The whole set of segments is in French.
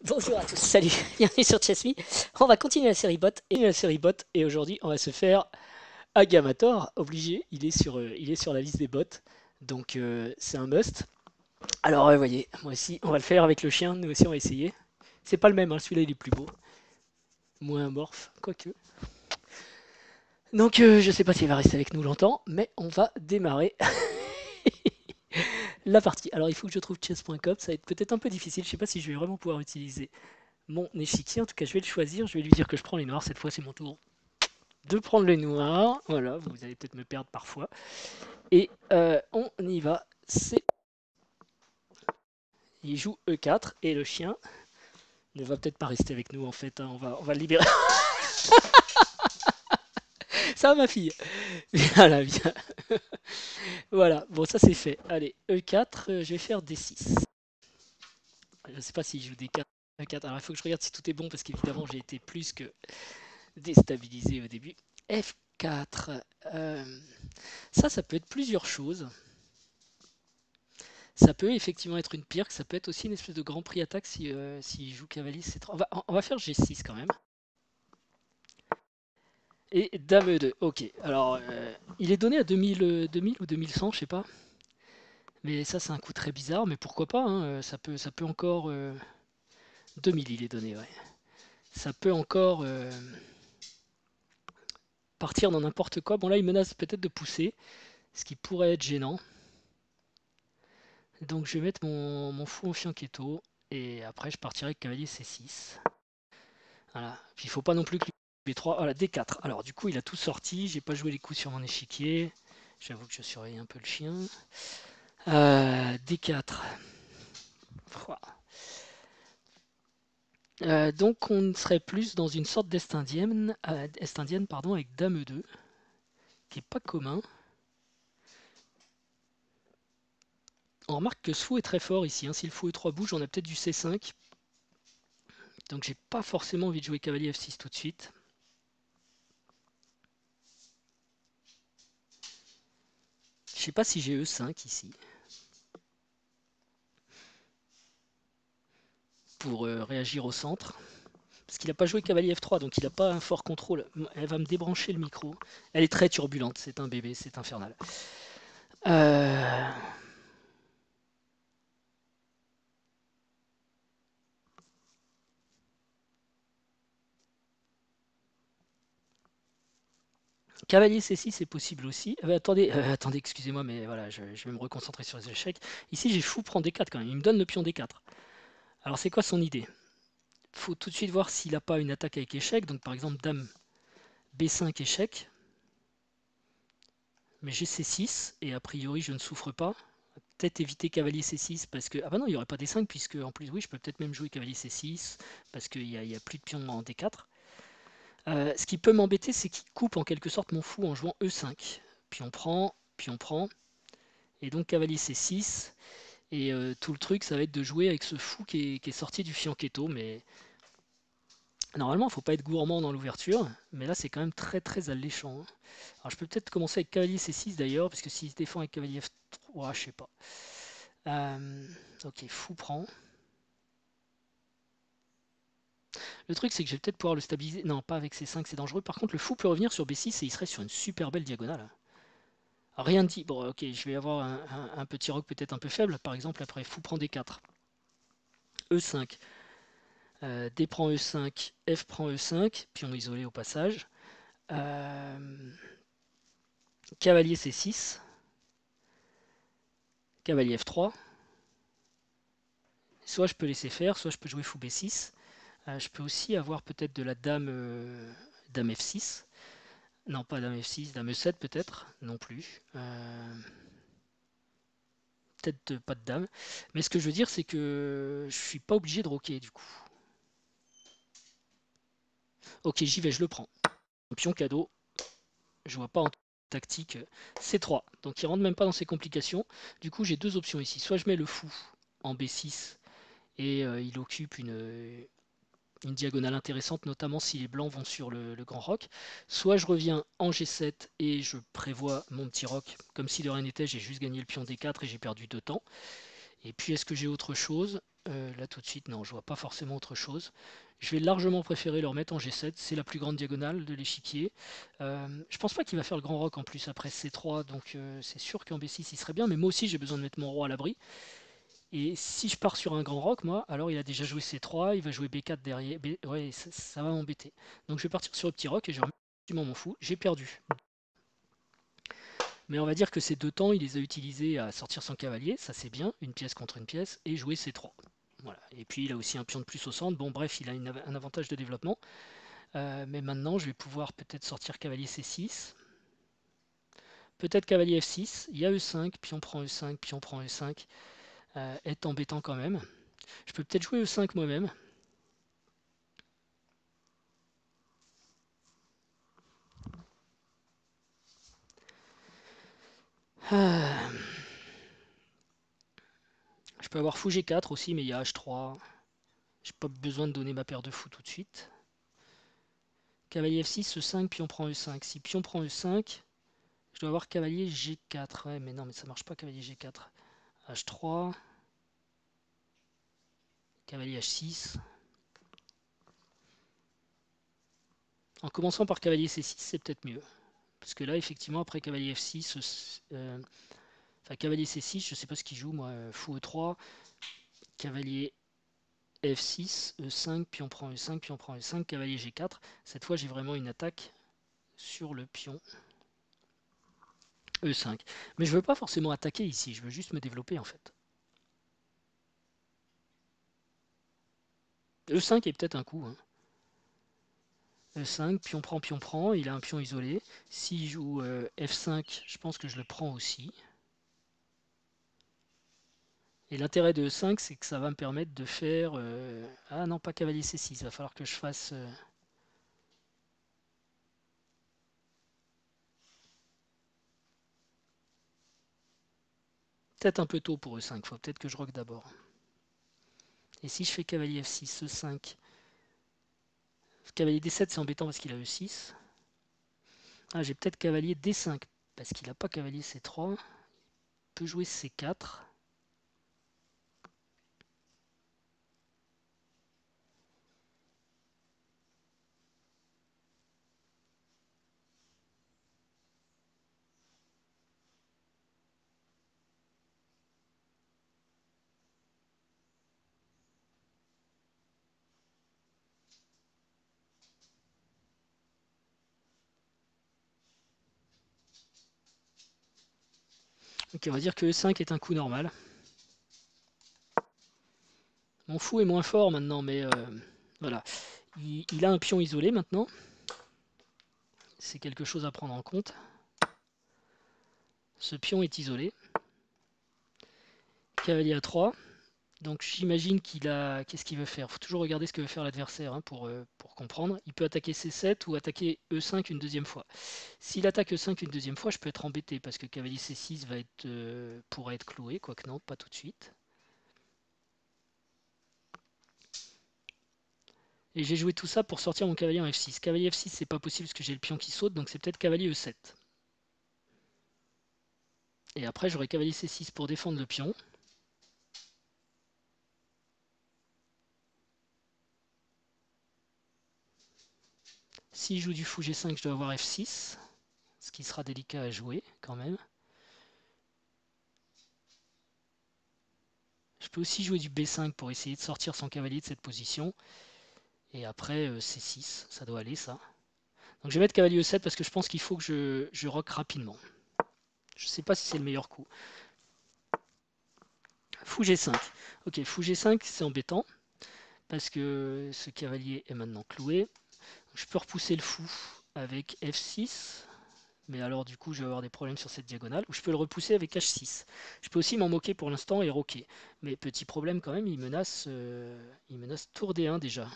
Bonjour à tous, salut, bienvenue sur Chess.me. On va continuer la série bot et aujourd'hui on va se faire Agamator, obligé, il est sur la liste des bots, donc c'est un must. Alors vous voyez, moi aussi on va le faire avec le chien, nous aussi on va essayer. C'est pas le même, hein, celui-là il est plus beau, moins amorphe, quoique. Donc je sais pas s'il va rester avec nous longtemps, mais on va démarrer la partie. Alors il faut que je trouve chess.com, ça va être peut-être un peu difficile, je sais pas si je vais vraiment pouvoir utiliser mon échiquier, en tout cas je vais le choisir, je vais lui dire que je prends les noirs, cette fois c'est mon tour de prendre les noirs. Voilà, vous allez peut-être me perdre parfois. Et on y va. C'est... Il joue E4 et le chien ne va peut-être pas rester avec nous en fait. Hein. On va le libérer. Ça va ma fille. Viens là, viens. Voilà, bon ça c'est fait. Allez, E4, je vais faire D6. Je ne sais pas s'il joue D4. E4. Alors il faut que je regarde si tout est bon parce qu'évidemment j'ai été plus que déstabilisé au début. F4. Ça peut être plusieurs choses. Ça peut effectivement être une pierre, ça peut être aussi une espèce de grand prix attaque si joue cavalier C3. On va faire G6 quand même. Et Dame E2. Ok, alors il est donné à 2000 ou 2100, je sais pas. Mais ça, c'est un coup très bizarre, mais pourquoi pas, hein, ça peut encore. 2000 il est donné, ouais. Ça peut encore partir dans n'importe quoi. Bon, là, il menace peut-être de pousser, ce qui pourrait être gênant. Donc, je vais mettre mon fou en fianchetto, et après, je partirai avec cavalier C6. Voilà. Puis il faut pas non plus que B3. Voilà, D4. Alors du coup, il a tout sorti. J'ai pas joué les coups sur mon échiquier. J'avoue que je surveille un peu le chien. D4. Donc on serait plus dans une sorte d'est-indienne, pardon, avec Dame E2, qui est pas commun. On remarque que ce fou est très fort ici. Hein. Si le fou E3 bouge, on a peut-être du C5. Donc j'ai pas forcément envie de jouer cavalier F6 tout de suite. Je sais pas si j'ai E5 ici. Pour réagir au centre. Parce qu'il n'a pas joué cavalier F3, donc il n'a pas un fort contrôle. Elle va me débrancher le micro. Elle est très turbulente, c'est un bébé, c'est infernal. Cavalier C6 c'est possible aussi. Attendez, excusez-moi, mais voilà, je vais me reconcentrer sur les échecs. Ici j'ai fou prend D4 quand même, il me donne le pion D4. Alors c'est quoi son idée? Il faut tout de suite voir s'il n'a pas une attaque avec échec, donc par exemple Dame B5 échec. Mais j'ai C6, et a priori je ne souffre pas. Peut-être éviter cavalier C6 parce que... Ah bah non, il n'y aurait pas D5 puisque en plus, oui, je peux peut-être même jouer cavalier C6 parce qu'il n'y a plus de pion en D4. Ce qui peut m'embêter, c'est qu'il coupe en quelque sorte mon fou en jouant E5. Puis on prend, et donc cavalier C6. Et tout le truc, ça va être de jouer avec ce fou qui est sorti du fianchetto, mais normalement, il ne faut pas être gourmand dans l'ouverture, mais là, c'est quand même très très alléchant. Hein. Alors je peux peut-être commencer avec cavalier C6 d'ailleurs, parce que s'il se défend avec cavalier F3, je sais pas. Ok, fou prend. Le truc, c'est que je vais peut-être pouvoir le stabiliser. Non, pas avec C5, c'est dangereux. Par contre, le fou peut revenir sur B6 et il serait sur une super belle diagonale. Rien de dit. Bon, ok, je vais avoir un petit roc peut-être un peu faible. Par exemple, après, fou prend D4. E5. D prend E5, F prend E5, pion isolé au passage. Cavalier C6. Cavalier F3. Soit je peux laisser faire, soit je peux jouer fou B6. Je peux aussi avoir peut-être de la dame, dame F6. Non, pas dame F6, dame E7 peut-être. Non plus. Peut-être pas de dame. Mais ce que je veux dire, c'est que je suis pas obligé de roquer du coup. Ok, j'y vais, je le prends. Pion cadeau. Je vois pas en tactique. C3. Donc il rentre même pas dans ses complications. Du coup, j'ai deux options ici. Soit je mets le fou en B6 et il occupe une diagonale intéressante, notamment si les blancs vont sur le grand roc. Soit je reviens en G7 et je prévois mon petit roc. Comme si de rien n'était, j'ai juste gagné le pion D4 et j'ai perdu 2 temps. Et puis est-ce que j'ai autre chose? Là tout de suite, non, je vois pas forcément autre chose. Je vais largement préférer le remettre en G7, c'est la plus grande diagonale de l'échiquier. Je pense pas qu'il va faire le grand roc en plus après C3, donc c'est sûr qu'en B6 il serait bien, mais moi aussi j'ai besoin de mettre mon roi à l'abri. Et si je pars sur un grand roc, moi, alors il a déjà joué C3, il va jouer B4 derrière, ouais, ça va m'embêter. Donc je vais partir sur le petit roc et je m'en fous, j'ai perdu. Mais on va dire que ces deux temps, il les a utilisés à sortir son cavalier, ça c'est bien, une pièce contre une pièce, et jouer C3. Voilà. Et puis il a aussi un pion de plus au centre. Bon, bref, il a un avantage de développement. Mais maintenant, je vais pouvoir peut-être sortir cavalier C6. Peut-être cavalier F6. Il y a E5, pion prend E5, pion prend E5. Est embêtant quand même. Je peux peut-être jouer E5 moi-même. Je peux avoir fou G4 aussi, mais il y a H3. J'ai pas besoin de donner ma paire de fou tout de suite. Cavalier F6, E5, pion prend E5. Si pion prend E5, je dois avoir cavalier G4. Ouais, mais non, mais ça marche pas, cavalier G4. H3. Cavalier H6. En commençant par cavalier C6, c'est peut-être mieux. Parce que là, effectivement, après cavalier F6, enfin cavalier C6, je ne sais pas ce qu'il joue, moi, fou E3, cavalier F6, E5, pion prend E5, pion prend E5, cavalier G4. Cette fois, j'ai vraiment une attaque sur le pion E5. Mais je ne veux pas forcément attaquer ici, je veux juste me développer en fait. E5 est peut-être un coup. Hein. E5, pion prend, il a un pion isolé. S'il joue F5, je pense que je le prends aussi. Et l'intérêt de E5, c'est que ça va me permettre de faire... Ah non, pas cavalier C6, il va falloir que je fasse... Peut-être un peu tôt pour E5, il faut peut-être que je roque d'abord. Et si je fais cavalier F6, E5... Cavalier D7, c'est embêtant parce qu'il a E6. Ah, j'ai peut-être cavalier D5, parce qu'il n'a pas cavalier C3. Il peut jouer C4. Ok, on va dire que E5 est un coup normal. Mon fou est moins fort maintenant, mais voilà. Il a un pion isolé maintenant. C'est quelque chose à prendre en compte. Ce pion est isolé. Cavalier A3. Donc j'imagine qu'il a... Qu'est-ce qu'il veut faire? Il faut toujours regarder ce que veut faire l'adversaire hein, pour comprendre. Il peut attaquer C7 ou attaquer E5 une deuxième fois. S'il attaque E5 une deuxième fois, je peux être embêté parce que cavalier C6 va être, pourrait être cloué, quoique non, pas tout de suite. Et j'ai joué tout ça pour sortir mon cavalier en F6. Cavalier F6, c'est pas possible parce que j'ai le pion qui saute, donc c'est peut-être cavalier E7. Et après, j'aurai cavalier C6 pour défendre le pion. S'il joue du fou G5, je dois avoir F6, ce qui sera délicat à jouer quand même. Je peux aussi jouer du B5 pour essayer de sortir son cavalier de cette position. Et après, C6, ça doit aller ça. Donc je vais mettre cavalier E7 parce que je pense qu'il faut que je rock rapidement. Je ne sais pas si c'est le meilleur coup. Fou G5. Ok, fou G5, c'est embêtant. Parce que ce cavalier est maintenant cloué. Je peux repousser le fou avec F6. Mais alors du coup je vais avoir des problèmes sur cette diagonale. Ou je peux le repousser avec H6. Je peux aussi m'en moquer pour l'instant et roquer. Mais petit problème quand même, il menace tour D1 déjà.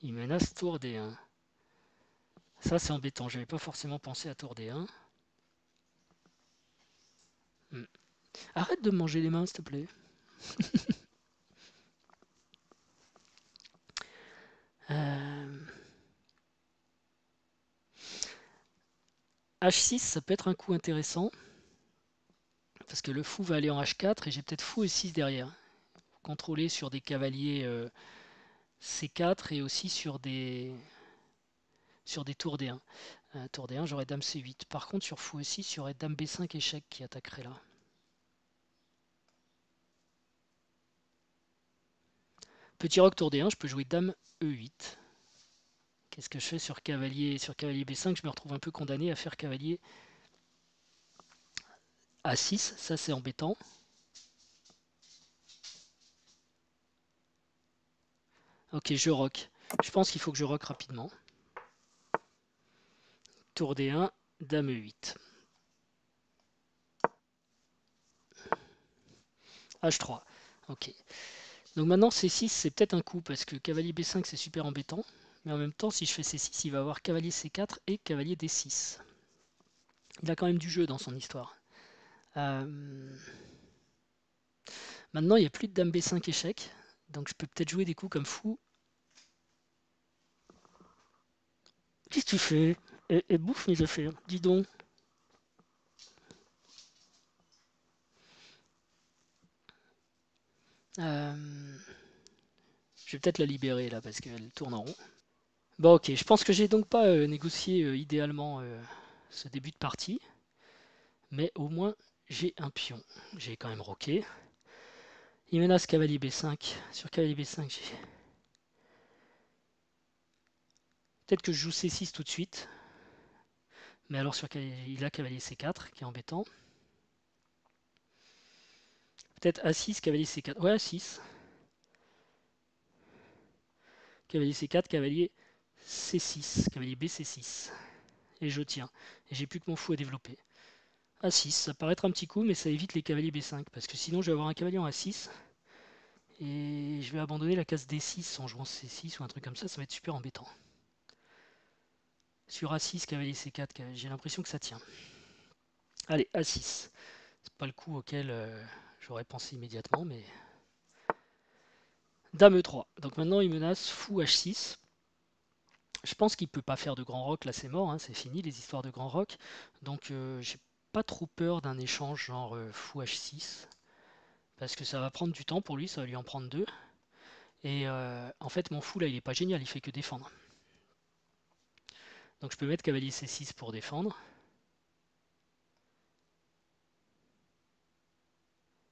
Il menace tour D1. Ça c'est embêtant, je n'avais pas forcément pensé à tour D1. Arrête de me manger les mains s'il te plaît. H6, ça peut être un coup intéressant, parce que le fou va aller en H4 et j'ai peut-être fou E6 derrière. Contrôler sur des cavaliers C4 et aussi sur des tours D1. Tour D1, j'aurais dame C8. Par contre, sur fou E6, il y aurait dame B5 échec qui attaquerait là. Petit roc tour D1, je peux jouer dame E8. Qu'est-ce que je fais sur cavalier B5? Je me retrouve un peu condamné à faire cavalier A6. Ça, c'est embêtant. Ok, je rock. Je pense qu'il faut que je rock rapidement. Tour D1, dame E8. H3. Ok. Donc maintenant C6 c'est peut-être un coup parce que cavalier B5 c'est super embêtant. Mais en même temps si je fais C6 il va avoir cavalier C4 et cavalier D6. Il a quand même du jeu dans son histoire. Maintenant il n'y a plus de dame B5 échec. Donc je peux peut-être jouer des coups comme fou. Qu'est-ce que tu fais? Et bouffe mes affaires, dis donc. Je vais peut-être la libérer là parce qu'elle tourne en rond. Bon ok, je pense que j'ai donc pas négocié idéalement ce début de partie. Mais au moins j'ai un pion. J'ai quand même roqué. Il menace cavalier B5. Sur cavalier B5 j'ai... Peut-être que je joue C6 tout de suite. Mais alors sur il a cavalier C4 qui est embêtant. Peut-être A6, cavalier C4. Ouais, A6. Cavalier C4, cavalier C6. Cavalier BC6. Et je tiens. Et j'ai plus que mon fou à développer. A6, ça paraît être un petit coup, mais ça évite les cavaliers B5. Parce que sinon, je vais avoir un cavalier en A6. Et je vais abandonner la case D6 en jouant C6 ou un truc comme ça. Ça va être super embêtant. Sur A6, cavalier C4, j'ai l'impression que ça tient. Allez, A6. C'est pas le coup auquel j'aurais pensé immédiatement, mais... Dame E3. Donc maintenant, il menace fou H6. Je pense qu'il peut pas faire de grand rock, là c'est mort, hein, c'est fini les histoires de grand rock. Donc j'ai pas trop peur d'un échange genre fou H6. Parce que ça va prendre du temps pour lui, ça va lui en prendre deux. Et en fait, mon fou là, il est pas génial, il fait que défendre. Donc je peux mettre cavalier C6 pour défendre.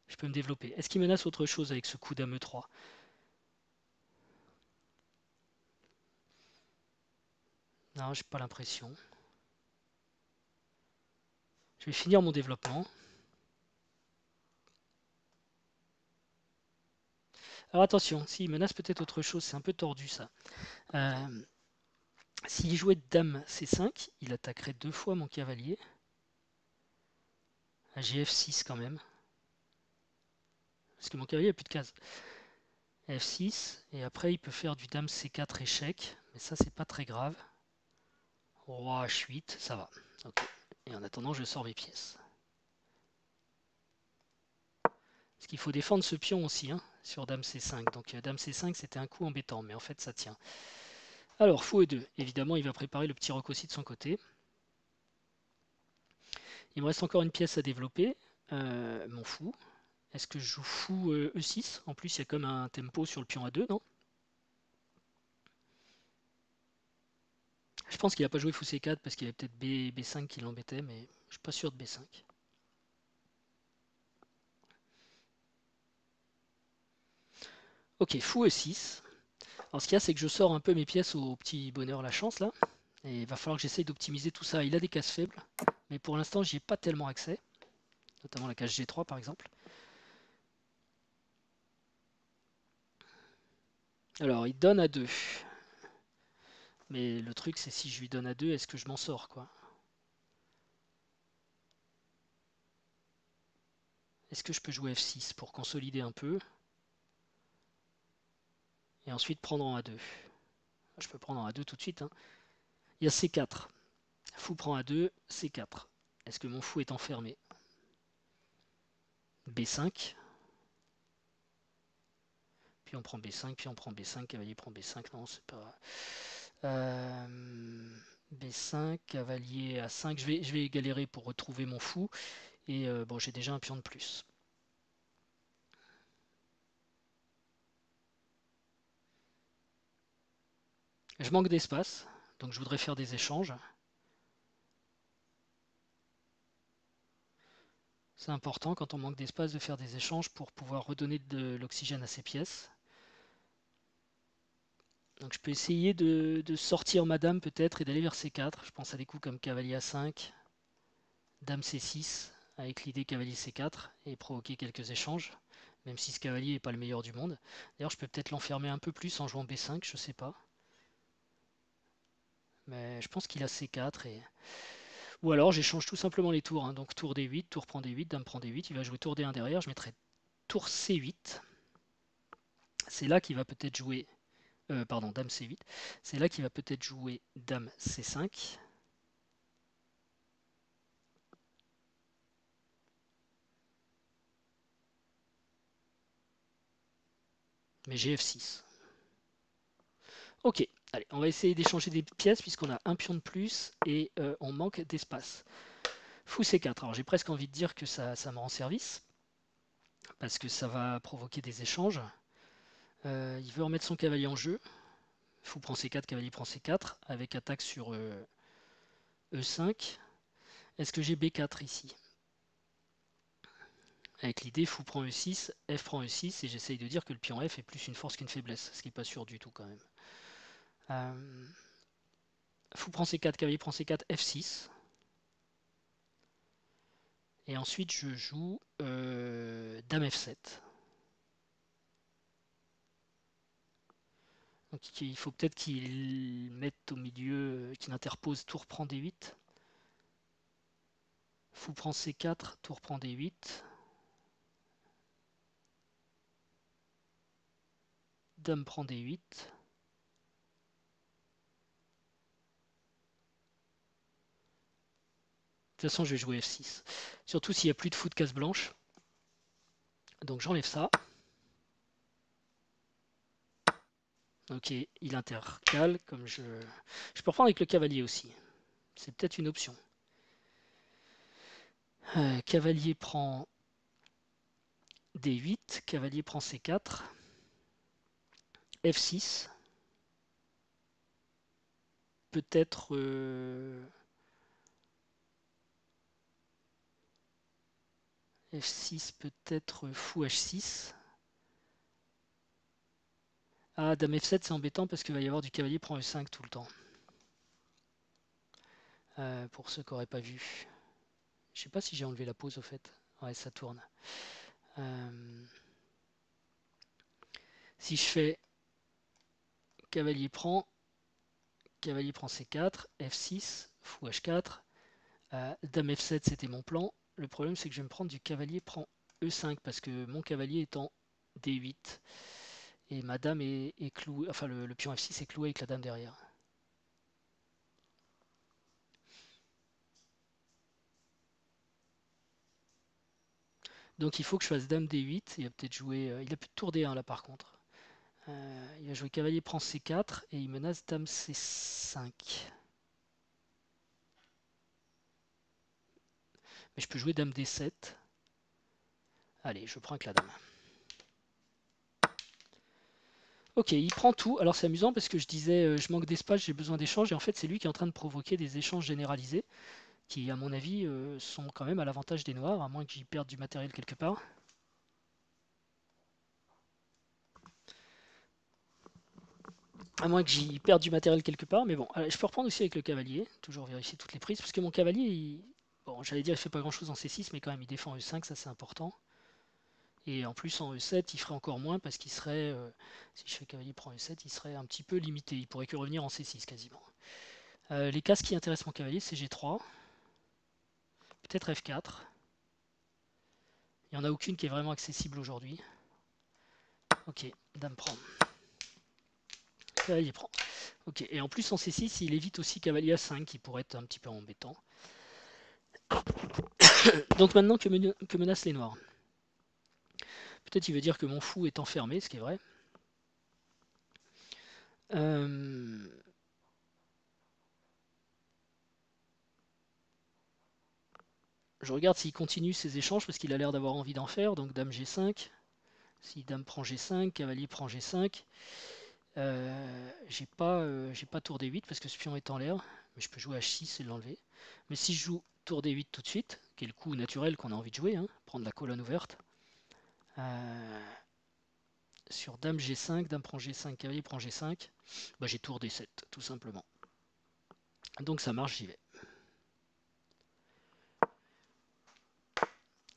Je peux me développer. Est-ce qu'il menace autre chose avec ce coup dame E3? Non, j'ai pas l'impression. Je vais finir mon développement. Alors attention, s'il menace peut-être autre chose, c'est un peu tordu ça. S'il jouait dame C5, il attaquerait deux fois mon cavalier. À GF6 quand même. Parce que mon cavalier a plus de cases. F6, et après il peut faire du dame C4 échec, mais ça c'est pas très grave. Roi H8, ça va. Okay. Et en attendant, je sors mes pièces. Parce qu'il faut défendre ce pion aussi, hein, sur dame C5. Donc dame C5 c'était un coup embêtant, mais en fait ça tient. Alors, fou E2, évidemment il va préparer le petit roc aussi de son côté. Il me reste encore une pièce à développer, mon fou. Est-ce que je joue fou E6? En plus il y a comme un tempo sur le pion A2, non? Je pense qu'il n'a pas joué fou C4 parce qu'il y avait peut-être B5 qui l'embêtait, mais je suis pas sûr de B5. Ok, fou E6. Alors ce qu'il y a, c'est que je sors un peu mes pièces au petit bonheur la chance là. Et il va falloir que j'essaye d'optimiser tout ça. Il a des cases faibles, mais pour l'instant j'y ai pas tellement accès. Notamment la case G3 par exemple. Alors il donne à 2. Mais le truc c'est si je lui donne à 2, est-ce que je m'en sors quoi? Est-ce que je peux jouer F6 pour consolider un peu? Et ensuite prendre en A2. Je peux prendre en A2 tout de suite. Hein. Il y a C4. Fou prend A2, C4. Est-ce que mon fou est enfermé? B5. Puis on prend B5, puis on prend B5, cavalier prend B5. Non, c'est pas... B5, cavalier A5. Je vais galérer pour retrouver mon fou. Et bon, j'ai déjà un pion de plus. Je manque d'espace, donc je voudrais faire des échanges. C'est important quand on manque d'espace de faire des échanges pour pouvoir redonner de l'oxygène à ses pièces. Donc je peux essayer de sortir ma dame peut-être et d'aller vers C4. Je pense à des coups comme cavalier A5, dame C6, avec l'idée cavalier C4 et provoquer quelques échanges, même si ce cavalier n'est pas le meilleur du monde. D'ailleurs, je peux peut-être l'enfermer un peu plus en jouant B5, je sais pas. Mais je pense qu'il a C4 et... Ou alors j'échange tout simplement les tours. Hein. Donc tour D8, tour prend D8, dame prend D8. Il va jouer tour D1 derrière. Je mettrai tour C8. C'est là qu'il va peut-être jouer... pardon, dame C8. C'est là qu'il va peut-être jouer dame C5. Mais j'ai F6. Ok, allez, on va essayer d'échanger des pièces puisqu'on a un pion de plus et on manque d'espace. Fou C4. Alors j'ai presque envie de dire que ça me rend service parce que ça va provoquer des échanges. Il veut remettre son cavalier en jeu. Fou prend C4, cavalier prend C4 avec attaque sur E5. Est-ce que j'ai B4 ici? Avec l'idée fou prend E6, F prend E6 et j'essaye de dire que le pion F est plus une force qu'une faiblesse, ce qui n'est pas sûr du tout quand même. Fou prend C4, cavalier prend C4, F6. Et ensuite je joue dame F7. Donc il faut peut-être qu'il mette au milieu, qu'il interpose tour prend D8. Fou prend C4, tour prend D8. Dame prend D8. De toute façon, je vais jouer F6. Surtout s'il n'y a plus de fou de case blanche. Donc j'enlève ça. Ok, il intercale comme je... Je peux reprendre avec le cavalier aussi. C'est peut-être une option. Cavalier prend D8. Cavalier prend C4. F6. Peut-être... F6, peut-être fou H6. Ah, dame F7, c'est embêtant parce qu'il va y avoir du cavalier prend E5 tout le temps. Pour ceux qui n'auraient pas vu. Je sais pas si j'ai enlevé la pause au fait. Ouais, ça tourne. Si je fais cavalier prend C4, F6, fou H4, dame F7 c'était mon plan. Le problème c'est que je vais me prendre du cavalier prend E5 parce que mon cavalier est en D8 et ma dame est clouée, enfin le pion F6 est cloué avec la dame derrière. Donc il faut que je fasse dame D8. Il va peut-être jouer. Il a plus de tour D1 là par contre. Il va jouer cavalier prend C4 et il menace dame C5. Mais je peux jouer dame D7. Allez, je prends avec la dame. Ok, il prend tout. Alors c'est amusant parce que je disais je manque d'espace, j'ai besoin d'échanges. Et en fait c'est lui qui est en train de provoquer des échanges généralisés qui à mon avis sont quand même à l'avantage des noirs, à moins que j'y perde du matériel quelque part. À moins que j'y perde du matériel quelque part, mais bon, je peux reprendre aussi avec le cavalier, toujours vérifier toutes les prises, parce que mon cavalier, bon, j'allais dire il fait pas grand chose en C6, mais quand même il défend E5, ça c'est important. Et en plus en E7, il ferait encore moins parce qu'il serait, si je fais cavalier prend E7, il serait un petit peu limité, il pourrait que revenir en C6 quasiment. Les cases qui intéressent mon cavalier, c'est G3, peut-être F4. Il n'y en a aucune qui est vraiment accessible aujourd'hui. Ok, dame prend. Cavalier prend. Ok, et en plus en C6, il évite aussi cavalier A5 qui pourrait être un petit peu embêtant. Donc maintenant que menacent les noirs? Peut-être il veut dire que mon fou est enfermé, ce qui est vrai. Je regarde s'il continue ses échanges parce qu'il a l'air d'avoir envie d'en faire. Donc dame G5. Si dame prend G5, cavalier prend G5. J'ai pas tour D8 parce que ce pion est en l'air. Mais je peux jouer H6 et l'enlever. Mais si je joue tour D8 tout de suite, qui est le coup naturel qu'on a envie de jouer, hein, prendre la colonne ouverte. Sur dame G5, dame prend G5, cavalier prend G5, bah, j'ai tour D7 tout simplement. Donc ça marche, j'y vais.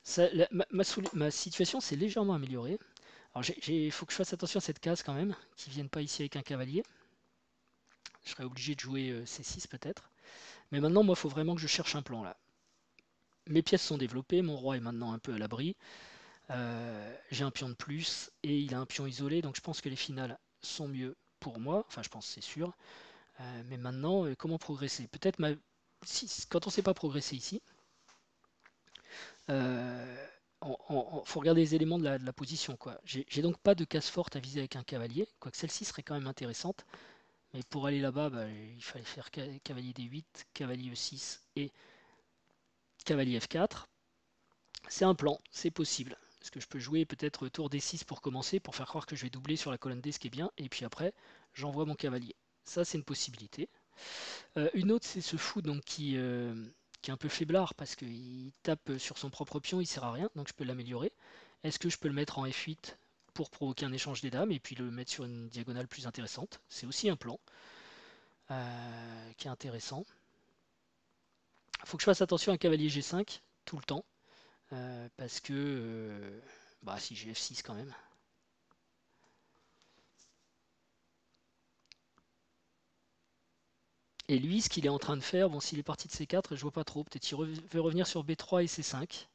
Ça, ma situation s'est légèrement améliorée. Alors il faut que je fasse attention à cette case quand même, qu'ils ne viennent pas ici avec un cavalier. Je serais obligé de jouer C6 peut-être. Mais maintenant, moi, il faut vraiment que je cherche un plan là. Mes pièces sont développées, mon roi est maintenant un peu à l'abri. J'ai un pion de plus et il a un pion isolé, donc je pense que les finales sont mieux pour moi. Enfin, je pense, c'est sûr. Mais maintenant, comment progresser? Peut-être quand on ne sait pas progresser ici, faut regarder les éléments de la position, quoi. J'ai donc pas de case forte à viser avec un cavalier, quoique celle-ci serait quand même intéressante. Mais pour aller là-bas, bah, il fallait faire cavalier D8, cavalier E6 et cavalier F4. C'est un plan, c'est possible. Parce que je peux jouer peut-être tour D6 pour commencer, pour faire croire que je vais doubler sur la colonne D, ce qui est bien, et puis après, j'envoie mon cavalier. Ça, c'est une possibilité. Une autre, c'est ce fou donc, qui est un peu faiblard, parce qu'il tape sur son propre pion, il sert à rien, donc je peux l'améliorer. Est-ce que je peux le mettre en F8 pour provoquer un échange des dames, et puis le mettre sur une diagonale plus intéressante? C'est aussi un plan qui est intéressant. Il faut que je fasse attention à un cavalier G5 tout le temps, parce que bah si j'ai F6 quand même. Et lui, ce qu'il est en train de faire, bon, s'il est parti de C4, je vois pas trop. Peut-être qu'il veut revenir sur B3 et C5.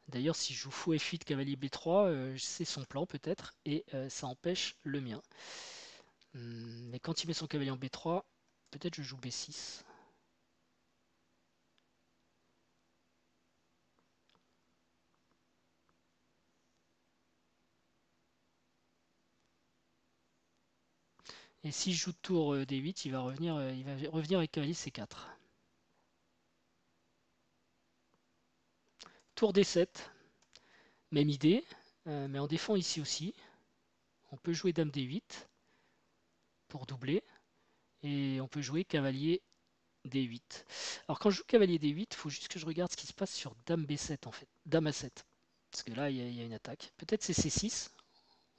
D'ailleurs, si je joue fou F8, cavalier B3, c'est son plan peut-être, et ça empêche le mien. Mais quand il met son cavalier en B3, peut-être je joue B6. Et si je joue tour D8, il va revenir avec cavalier C4. Tour D7, même idée, mais on défend ici aussi. On peut jouer dame D8 pour doubler, et on peut jouer cavalier D8. Alors quand je joue cavalier D8, il faut juste que je regarde ce qui se passe sur dame B7 en fait, dame A7. Parce que là, il y a une attaque. Peut-être c'est C6,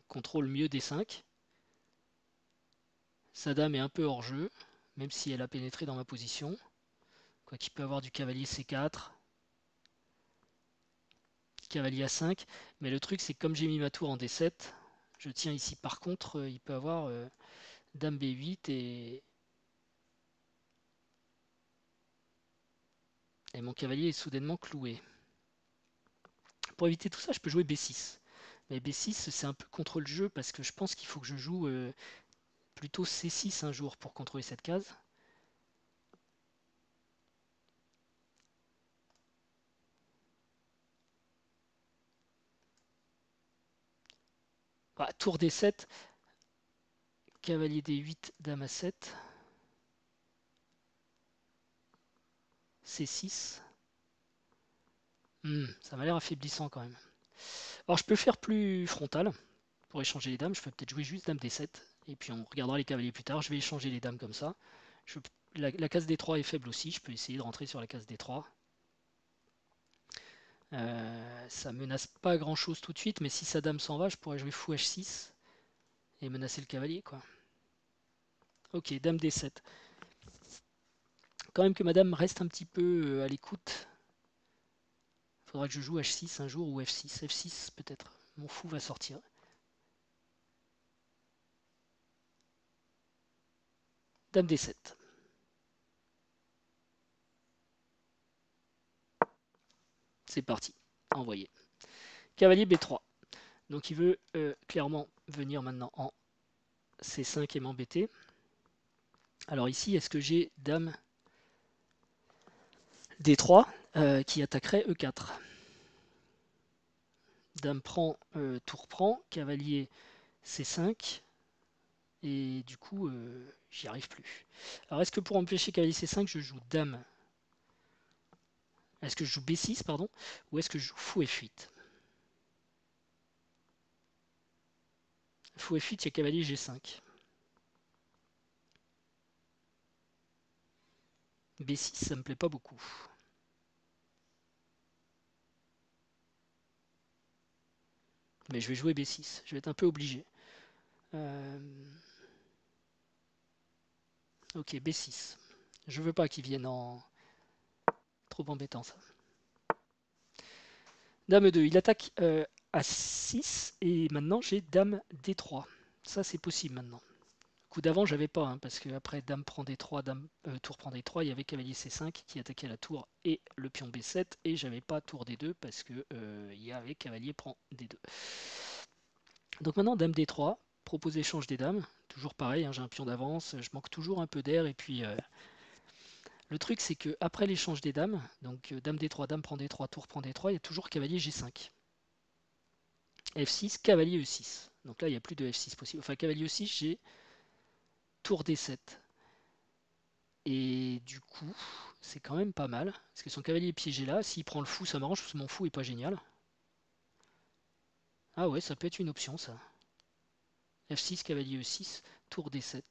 contrôle mieux D5. Sa dame est un peu hors jeu, même si elle a pénétré dans ma position. Quoi qu'il peut avoir du cavalier C4, cavalier A5. Mais le truc, c'est que comme j'ai mis ma tour en D7, je tiens ici. Par contre, il peut avoir dame B8 et mon cavalier est soudainement cloué. Pour éviter tout ça, je peux jouer B6. Mais B6, c'est un peu contre le jeu parce que je pense qu'il faut que je joue plutôt C6 un jour pour contrôler cette case. Voilà, tour D7, cavalier D8, dame A7, C6. Ça m'a l'air affaiblissant quand même. Alors je peux faire plus frontal pour échanger les dames. Je peux peut-être jouer juste dame D7 et puis on regardera les cavaliers plus tard. Je vais échanger les dames comme ça. La case D3 est faible aussi. Je peux essayer de rentrer sur la case D3. Ça menace pas grand chose tout de suite, mais si sa dame s'en va, je pourrais jouer fou H6 et menacer le cavalier, quoi. Ok, dame D7. Quand même que madame reste un petit peu à l'écoute. Faudra que je joue H6 un jour ou F6. F6 peut-être. Mon fou va sortir. Dame D7. C'est parti. Envoyé. Cavalier B3. Donc il veut clairement venir maintenant en C5 et m'embêter. Alors ici, est-ce que j'ai dame D3 qui attaquerait E4? Dame prend, tour prend, cavalier C5, et du coup, j'y arrive plus. Alors est-ce que pour empêcher cavalier C5, je joue dame Est-ce que je joue B6, pardon, ou est-ce que je joue fou F8? Fou F8, il y a cavalier G5. B6, ça me plaît pas beaucoup. Mais je vais jouer B6. Je vais être un peu obligé. Ok, B6. Je veux pas qu'il vienne en... Trop embêtant ça. Dame 2, il attaque à 6 et maintenant j'ai Dame D3. Ça c'est possible maintenant. Coup d'avant j'avais pas, hein, parce que après Dame prend D3, tour prend D3, il y avait cavalier C5 qui attaquait la tour et le pion B7 et j'avais pas tour D2 parce que il y avait cavalier prend D2. Donc maintenant Dame D3, propose échange des dames, toujours pareil, hein, j'ai un pion d'avance, je manque toujours un peu d'air et puis le truc c'est que après l'échange des dames, donc Dame D3, Dame prend D3, tour prend D3, il y a toujours cavalier G5. F6, cavalier E6. Donc là, il n'y a plus de F6 possible. Enfin, cavalier E6, j'ai tour D7. Et du coup, c'est quand même pas mal. Parce que son cavalier est piégé là. S'il prend le fou, ça m'arrange parce que mon fou est pas génial. Ah ouais, ça peut être une option, ça. F6, cavalier E6, tour D7.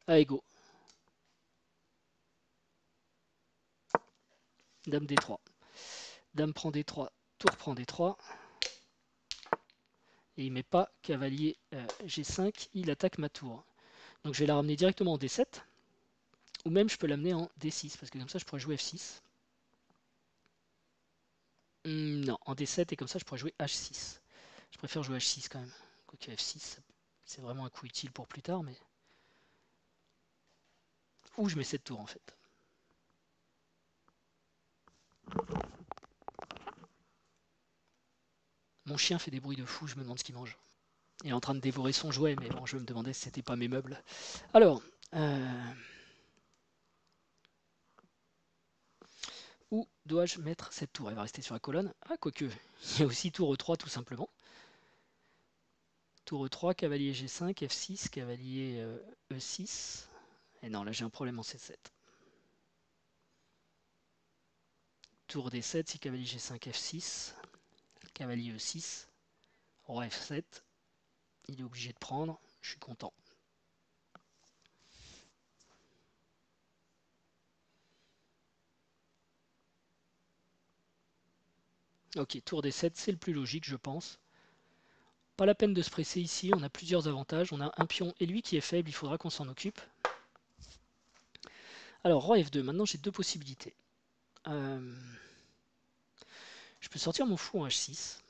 Ah, égaux. Dame D3. Dame prend D3, tour prend D3. Et il met pas cavalier G5, il attaque ma tour. Donc je vais la ramener directement en D7. Ou même je peux l'amener en D6, parce que comme ça je pourrais jouer F6. Non, en D7 et comme ça je pourrais jouer H6. Je préfère jouer H6 quand même. Quoique F6, c'est vraiment un coup utile pour plus tard, mais... Ou je mets cette tour en fait. Mon chien fait des bruits de fou, je me demande ce qu'il mange. Il est en train de dévorer son jouet, mais bon, je me demandais si c'était pas mes meubles. Alors, où dois-je mettre cette tour? Elle va rester sur la colonne. Ah, quoique, il y a aussi tour E3 tout simplement. Tour E3, cavalier G5, F6, cavalier E6. Et non, là j'ai un problème en C7. Tour D7, si cavalier G5, F6, cavalier E6, roi F7. Il est obligé de prendre, je suis content. Ok, tour D7, c'est le plus logique, je pense. Pas la peine de se presser ici, on a plusieurs avantages. On a un pion et lui qui est faible, il faudra qu'on s'en occupe. Alors, roi F2, maintenant j'ai deux possibilités. Je peux sortir mon fou en H6,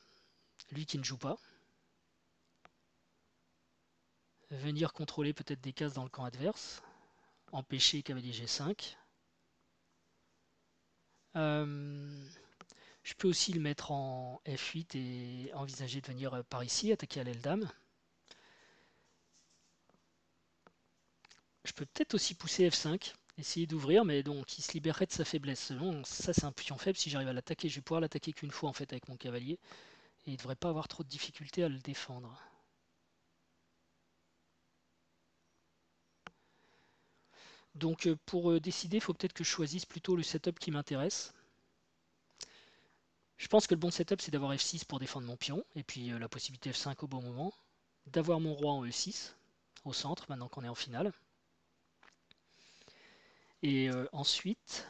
lui qui ne joue pas. Venir contrôler peut-être des cases dans le camp adverse. Empêcher cavalier G5. Je peux aussi le mettre en F8 et envisager de venir par ici, attaquer à l'aile dame. Je peux peut-être aussi pousser F5, essayer d'ouvrir, mais donc il se libérerait de sa faiblesse. Non, ça c'est un pion faible, si j'arrive à l'attaquer, je vais pouvoir l'attaquer qu'une fois en fait avec mon cavalier. Et il ne devrait pas avoir trop de difficultés à le défendre. Donc pour décider, il faut peut-être que je choisisse plutôt le setup qui m'intéresse. Je pense que le bon setup c'est d'avoir F6 pour défendre mon pion, et puis la possibilité F5 au bon moment. D'avoir mon roi en E6, au centre, maintenant qu'on est en finale. Et ensuite,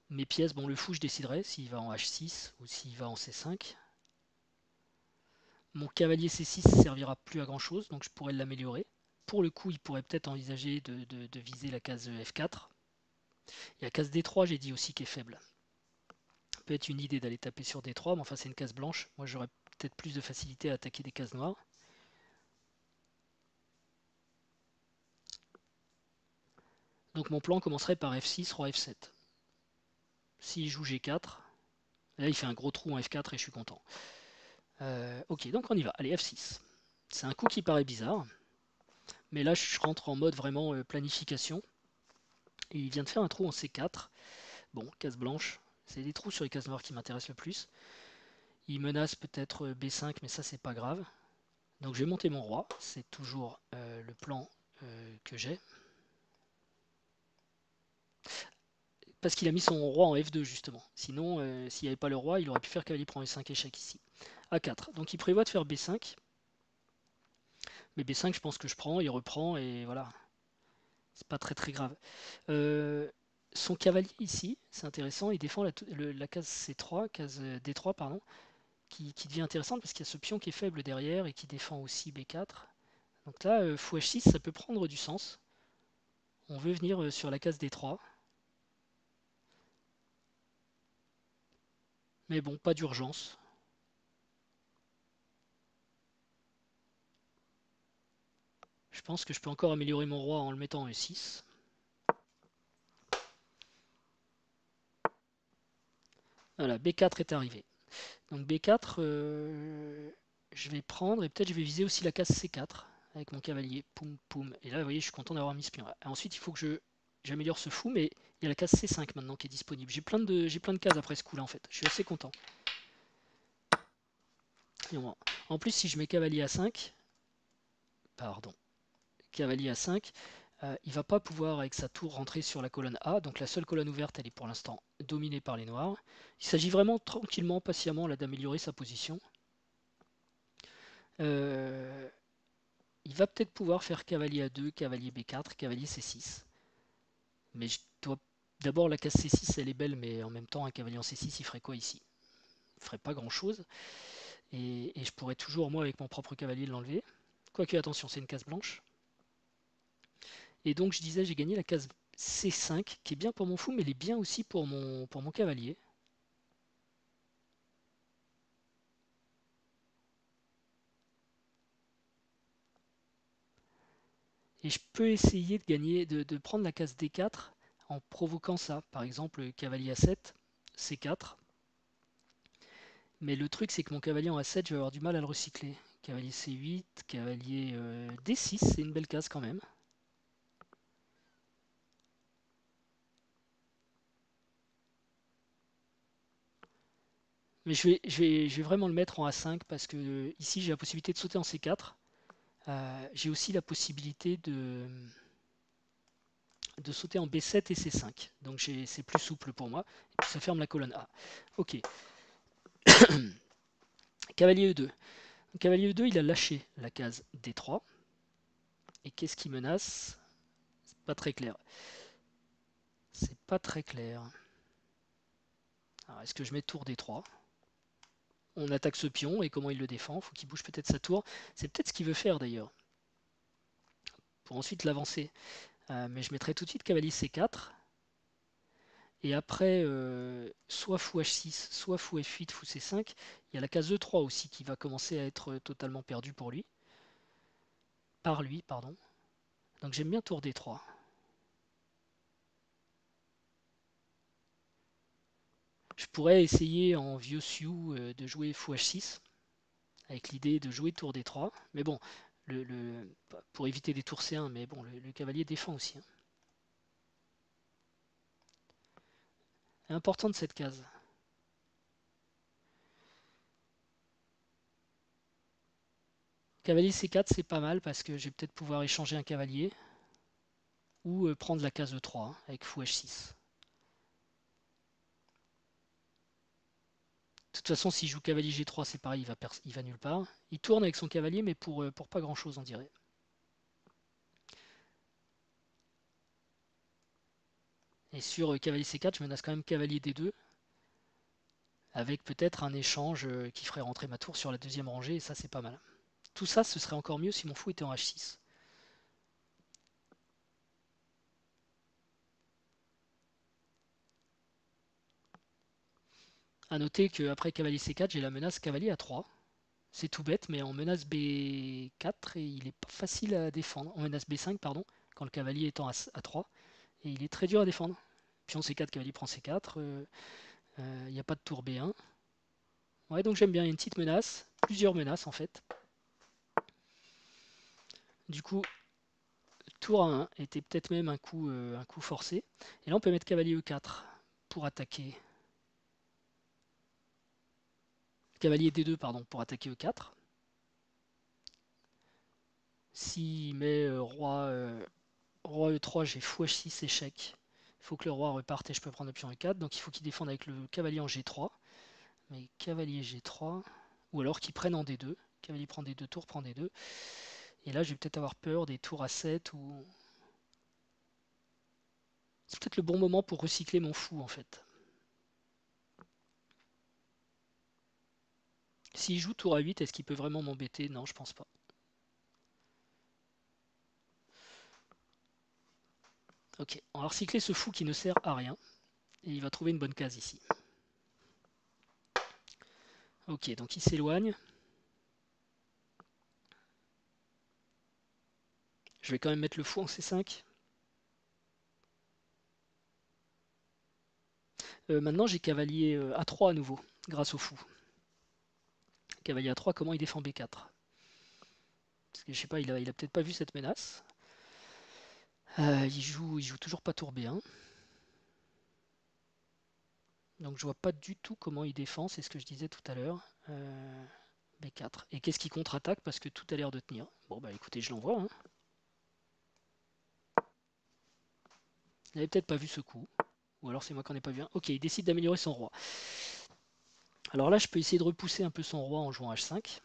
mes pièces, bon le fou je déciderai s'il va en H6 ou s'il va en C5. Mon cavalier C6 ne servira plus à grand chose, donc je pourrais l'améliorer. Pour le coup, il pourrait peut-être envisager de viser la case F4. Et la case D3, j'ai dit aussi qu'elle est faible. Ça peut être une idée d'aller taper sur D3, mais enfin c'est une case blanche. Moi j'aurais peut-être plus de facilité à attaquer des cases noires. Donc mon plan commencerait par F6, roi F7. S'il joue G4, là il fait un gros trou en F4 et je suis content. Ok, donc on y va. Allez, F6. C'est un coup qui paraît bizarre. Mais là, je rentre en mode vraiment planification. Et il vient de faire un trou en C4. Bon, case blanche. C'est les trous sur les cases noires qui m'intéressent le plus. Il menace peut-être B5, mais ça, c'est pas grave. Donc je vais monter mon roi. C'est toujours le plan que j'ai. parce qu'il a mis son roi en F2 justement. Sinon, s'il n'y avait pas le roi, il aurait pu faire cavalier prend E5 échec ici. A4. Donc il prévoit de faire B5. Mais B5, je pense que je prends, il reprend et voilà. C'est pas très très grave. Son cavalier ici, c'est intéressant, il défend la case C3, case D3, pardon, qui devient intéressante parce qu'il y a ce pion qui est faible derrière et qui défend aussi B4. Donc là, fou H6, ça peut prendre du sens. On veut venir sur la case D3. Mais bon, pas d'urgence. Je pense que je peux encore améliorer mon roi en le mettant en E6. Voilà, B4 est arrivé. Donc B4, je vais prendre et peut-être je vais viser aussi la case C4 avec mon cavalier. Poum, poum. Et là, vous voyez, je suis content d'avoir mis ce pion. Ensuite, il faut que j'améliore ce fou, mais il y a la case C5 maintenant qui est disponible. J'ai plein de cases après ce coup-là, en fait. Je suis assez content. En plus, si je mets cavalier A5, pardon, cavalier A5, il va pas pouvoir, avec sa tour, rentrer sur la colonne A. Donc la seule colonne ouverte, elle est pour l'instant dominée par les noirs. Il s'agit vraiment tranquillement, patiemment, là, d'améliorer sa position. Il va peut-être pouvoir faire cavalier A2, cavalier B4, cavalier C6. Mais je dois... D'abord, la case C6, elle est belle, mais en même temps, un cavalier en C6, il ferait quoi ici? Il ferait pas grand-chose. Et je pourrais toujours, moi, avec mon propre cavalier, l'enlever. Quoique, attention, c'est une case blanche. Et donc, je disais, j'ai gagné la case C5, qui est bien pour mon fou, mais elle est bien aussi pour mon cavalier. Et je peux essayer de gagner, de prendre la case D4 en provoquant ça. Par exemple, cavalier A7, C4. Mais le truc, c'est que mon cavalier en A7, je vais avoir du mal à le recycler. Cavalier C8, cavalier D6, c'est une belle case quand même. Mais je vais vraiment le mettre en A5 parce que ici, j'ai la possibilité de sauter en C4. J'ai aussi la possibilité de sauter en B7 et C5. Donc c'est plus souple pour moi. Et puis ça ferme la colonne A. Ok. Cavalier E2. Cavalier E2, il a lâché la case D3. Et qu'est-ce qui menace? C'est pas très clair. C'est pas très clair. Alors, est-ce que je mets tour D3? On attaque ce pion et comment il le défend? Il faut qu'il bouge peut-être sa tour. C'est peut-être ce qu'il veut faire d'ailleurs. Pour ensuite l'avancer. Mais je mettrai tout de suite cavalier C4. Et après, soit fou H6, soit fou F8, fou C5. Il y a la case E3 aussi qui va commencer à être totalement perdue pour lui. Par lui, pardon. Donc j'aime bien tour D3. Je pourrais essayer en vieux Sioux de jouer fou H6 avec l'idée de jouer tour D3. Mais bon, pour éviter des tours C1, mais bon, le cavalier défend aussi. Hein. Importante cette case. Cavalier C4, c'est pas mal parce que je vais peut-être pouvoir échanger un cavalier ou prendre la case E3 hein, avec fou H6. De toute façon, s'il joue cavalier G3, c'est pareil, il va nulle part. Il tourne avec son cavalier, mais pour pas grand-chose, on dirait. Et sur cavalier C4, je menace quand même cavalier D2, avec peut-être un échange qui ferait rentrer ma tour sur la deuxième rangée, et ça, c'est pas mal. Tout ça, ce serait encore mieux si mon fou était en H6. A noter qu'après cavalier C4, j'ai la menace cavalier A3. C'est tout bête, mais on menace B4 et il est pas facile à défendre. On menace B5, pardon, quand le cavalier est en A3. Et il est très dur à défendre. Pion C4, cavalier prend C4. Il n'y a pas de tour B1. Ouais, donc j'aime bien. Il y a une petite menace. Plusieurs menaces en fait. Du coup, tour A1 était peut-être même un coup forcé. Et là, on peut mettre cavalier E4 pour attaquer. Cavalier D2, pardon, pour attaquer E4. S'il met roi E3, j'ai fou H6 échec. faut que le roi reparte et je peux prendre le pion E4. Donc il faut qu'il défende avec le cavalier en G3. Mais cavalier G3, ou alors qu'il prenne en D2. Cavalier prend D2, tour prend D2. Et là, je vais peut-être avoir peur des tours à 7 ou... C'est peut-être le bon moment pour recycler mon fou, en fait. S'il joue tour à 8, est-ce qu'il peut vraiment m'embêter? Non, je pense pas. Ok, on va recycler ce fou qui ne sert à rien. Et il va trouver une bonne case ici. Ok, donc il s'éloigne. Je vais quand même mettre le fou en C5. Maintenant, j'ai cavalier A3 à nouveau, grâce au fou. Cavalier A3, comment il défend B4? Parce que je sais pas, il a peut-être pas vu cette menace. Il joue toujours pas tour B1. Donc je vois pas du tout comment il défend, c'est ce que je disais tout à l'heure. B4. Et qu'est-ce qu'il contre-attaque? Parce que tout a l'air de tenir. Bon bah écoutez, je l'envoie. Hein. Il n'avait peut-être pas vu ce coup. Ou alors c'est moi qui n'en ai pas vu un. Ok, il décide d'améliorer son roi. Alors là, je peux essayer de repousser un peu son roi en jouant H5.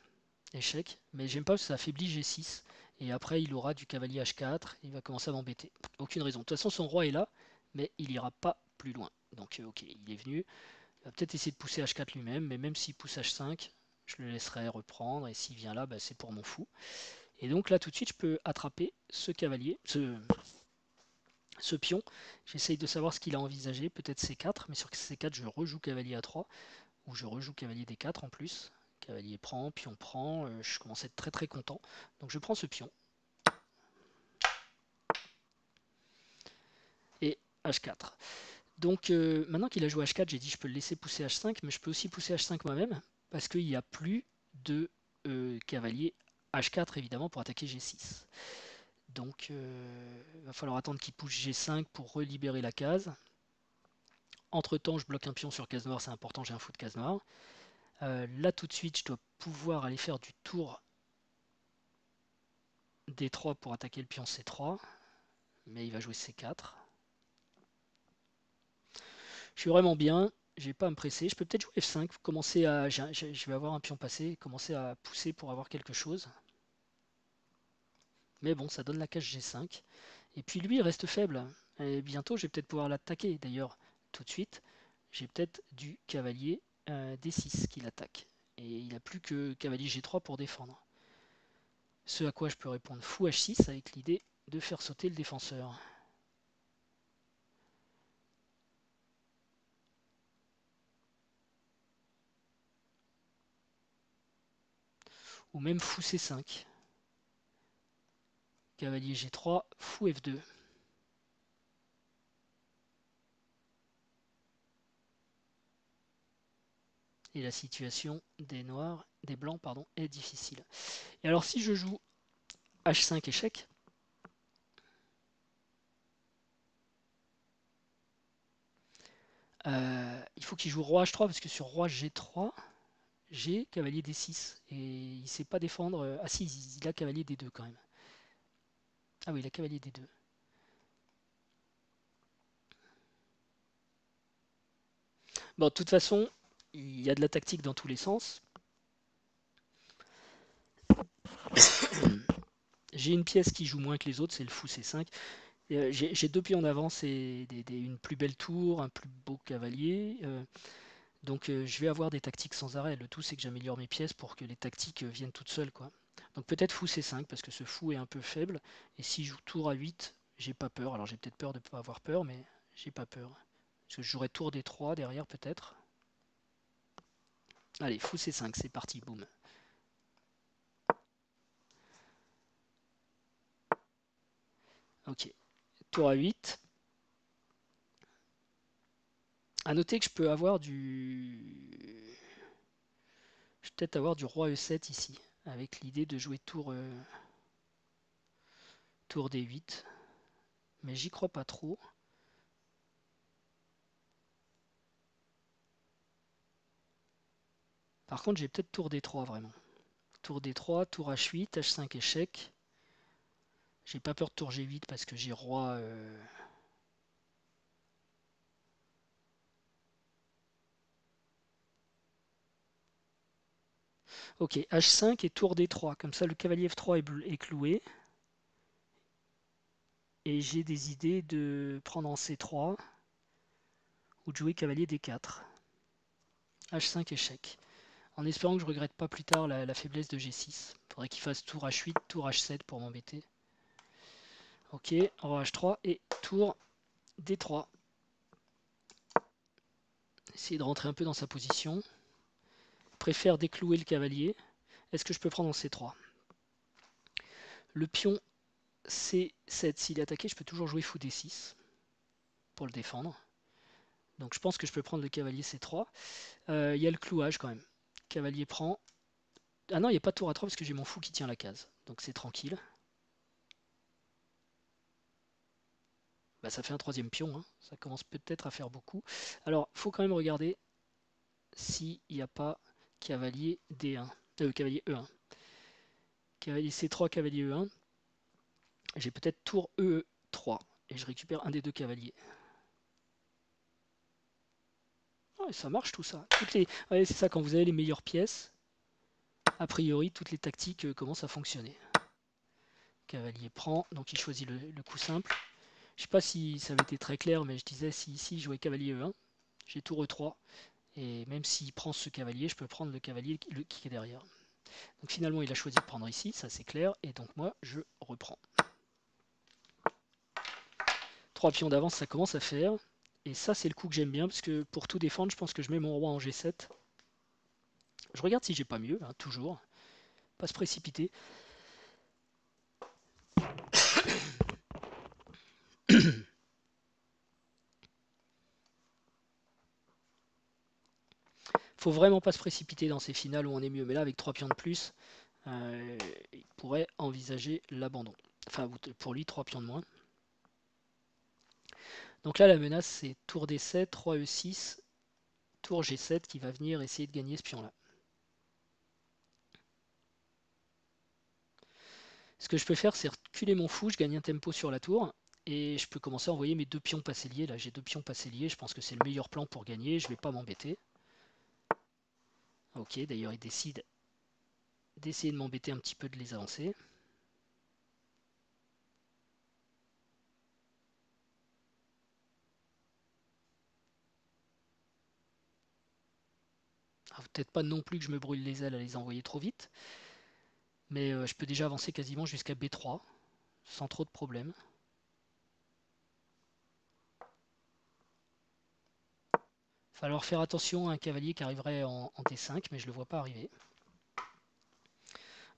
Échec. Mais j'aime pas parce que ça affaiblit G6. Et après, il aura du cavalier H4. Il va commencer à m'embêter. Aucune raison. De toute façon, son roi est là. Mais il ira pas plus loin. Donc ok, il est venu. Il va peut-être essayer de pousser H4 lui-même. Mais même s'il pousse H5, je le laisserai reprendre. Et s'il vient là, bah, c'est pour mon fou. Et donc là, tout de suite, je peux attraper ce cavalier. Ce pion, j'essaye de savoir ce qu'il a envisagé, peut-être C4, mais sur C4 je rejoue cavalier A3, ou je rejoue cavalier D4 en plus. Cavalier prend, pion prend, je commence à être très très content. Donc je prends ce pion. Et H4. Donc maintenant qu'il a joué H4, j'ai dit je peux le laisser pousser H5, mais je peux aussi pousser H5 moi-même, parce qu'il n'y a plus de cavalier H4 évidemment pour attaquer G6. Donc il va falloir attendre qu'il pousse G5 pour relibérer la case. Entre temps, je bloque un pion sur case noire, c'est important, j'ai un fou de case noire. Là, tout de suite, je dois pouvoir aller faire du tour D3 pour attaquer le pion C3. Mais il va jouer C4. Je suis vraiment bien, je vais pas à me presser. Je peux peut-être jouer F5, commencer à. Je vais avoir un pion passé, commencer à pousser pour avoir quelque chose. Mais bon, ça donne la case G5. Et puis lui, il reste faible. Et bientôt, je vais peut-être pouvoir l'attaquer. D'ailleurs, tout de suite, j'ai peut-être du cavalier D6 qui l'attaque. Et il n'a plus que cavalier G3 pour défendre. Ce à quoi je peux répondre fou H6 avec l'idée de faire sauter le défenseur. Ou même fou C5. Cavalier G3, fou F2. Et la situation des noirs, des blancs, pardon, est difficile. Et alors si je joue H5 échec, il faut qu'il joue roi H3 parce que sur roi G3, j'ai cavalier D6 et il ne sait pas défendre. Ah si, il a cavalier D2 quand même. Ah oui, il a cavalier D2. Bon, de toute façon, il y a de la tactique dans tous les sens. J'ai une pièce qui joue moins que les autres, c'est le fou C5. J'ai deux pions d'avance et une plus belle tour, un plus beau cavalier. Donc je vais avoir des tactiques sans arrêt. Le tout c'est que j'améliore mes pièces pour que les tactiques viennent toutes seules, quoi. Donc peut-être fou C5 parce que ce fou est un peu faible. Et si je joue tour à 8, j'ai pas peur. Alors j'ai peut-être peur de ne pas avoir peur, mais j'ai pas peur. Parce que je jouerai tour D3 derrière peut-être. Allez, fou C5, c'est parti, boum. Ok, tour à 8. A noter que je peux avoir du... Je vais peut-être avoir du roi E7 ici, avec l'idée de jouer tour D8. Mais j'y crois pas trop. Par contre, j'ai peut-être tour D3 vraiment. Tour D3, tour H8, H5 échec. J'ai pas peur de tour G8 parce que j'ai roi Ok, H5 et tour D3. Comme ça, le cavalier F3 est cloué. Et j'ai des idées de prendre en C3 ou de jouer cavalier D4. H5 échec. En espérant que je regrette pas plus tard la faiblesse de G6. Faudrait qu'il fasse tour H8, tour H7 pour m'embêter. Ok, roi H3 et tour D3. Essayer de rentrer un peu dans sa position. Préfère déclouer le cavalier. Est-ce que je peux prendre en C3? Le pion C7, s'il est attaqué, je peux toujours jouer fou D6 pour le défendre. Donc je pense que je peux prendre le cavalier C3. Il y a le clouage quand même. Cavalier prend. Ah non, il n'y a pas de tour à 3 parce que j'ai mon fou qui tient la case. Donc c'est tranquille. Bah, ça fait un troisième pion. Hein. Ça commence peut-être à faire beaucoup. Alors, il faut quand même regarder s'il n'y a pas cavalier D1. Cavalier E1. Cavalier C3, cavalier E1. J'ai peut-être tour E3. Et je récupère un des deux cavaliers. Ouais, ça marche tout ça. Ouais, c'est ça, quand vous avez les meilleures pièces, a priori, toutes les tactiques commencent à fonctionner. Cavalier prend, donc il choisit le coup simple. Je ne sais pas si ça avait été très clair, mais je disais si ici je jouais cavalier E1, j'ai tour E3. Et même s'il prend ce cavalier, je peux prendre le cavalier qui est derrière. Donc finalement, il a choisi de prendre ici, ça c'est clair. Et donc moi, je reprends. 3 pions d'avance, ça commence à faire. Et ça, c'est le coup que j'aime bien, parce que pour tout défendre, je pense que je mets mon roi en G7. Je regarde si j'ai pas mieux, hein, toujours. Pas se précipiter. Faut vraiment pas se précipiter dans ces finales où on est mieux. Mais là, avec 3 pions de plus, il pourrait envisager l'abandon. Enfin, pour lui, 3 pions de moins. Donc là, la menace, c'est tour D7, roi E6, tour G7 qui va venir essayer de gagner ce pion-là. Ce que je peux faire, c'est reculer mon fou, je gagne un tempo sur la tour, et je peux commencer à envoyer mes deux pions passés liés. Là, j'ai deux pions passés liés, je pense que c'est le meilleur plan pour gagner, je ne vais pas m'embêter. Ok, d'ailleurs, il décide d'essayer de m'embêter un petit peu de les avancer. Peut-être pas non plus que je me brûle les ailes à les envoyer trop vite, mais je peux déjà avancer quasiment jusqu'à B3, sans trop de problèmes. Falloir faire attention à un cavalier qui arriverait en T5, mais je ne le vois pas arriver.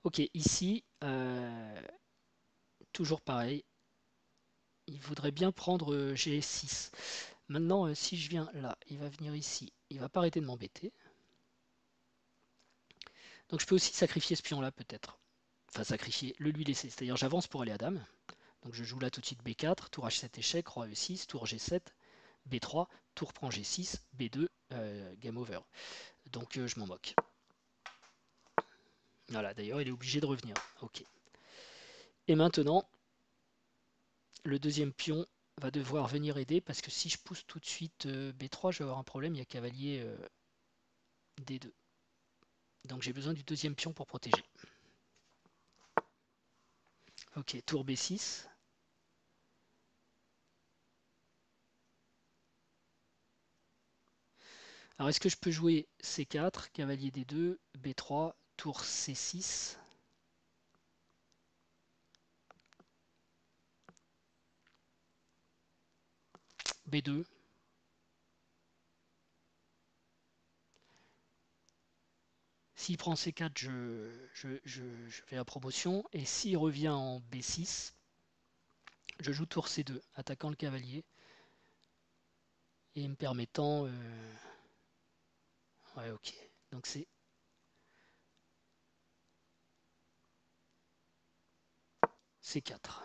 Ok, ici, toujours pareil. Il voudrait bien prendre G6. Maintenant, si je viens là, il va venir ici. Il va pas arrêter de m'embêter. Donc je peux aussi sacrifier ce pion-là, peut-être. Enfin, sacrifier, le lui laisser. C'est-à-dire, j'avance pour aller à dame. Donc je joue là tout de suite B4, tour H7 échec, roi E6, tour G7, B3, tour prend G6, B2, game over. Donc je m'en moque. Voilà, d'ailleurs, il est obligé de revenir. Ok. Et maintenant, le deuxième pion va devoir venir aider, parce que si je pousse tout de suite B3, je vais avoir un problème, il y a cavalier D2. Donc j'ai besoin du deuxième pion pour protéger. Ok, tour B6. Alors est-ce que je peux jouer C4, cavalier D2, B3, tour C6 ? B2. S'il prend C4, je fais la promotion. Et s'il revient en B6, je joue tour C2, attaquant le cavalier. Et me permettant... Ouais, ok. Donc c'est C4.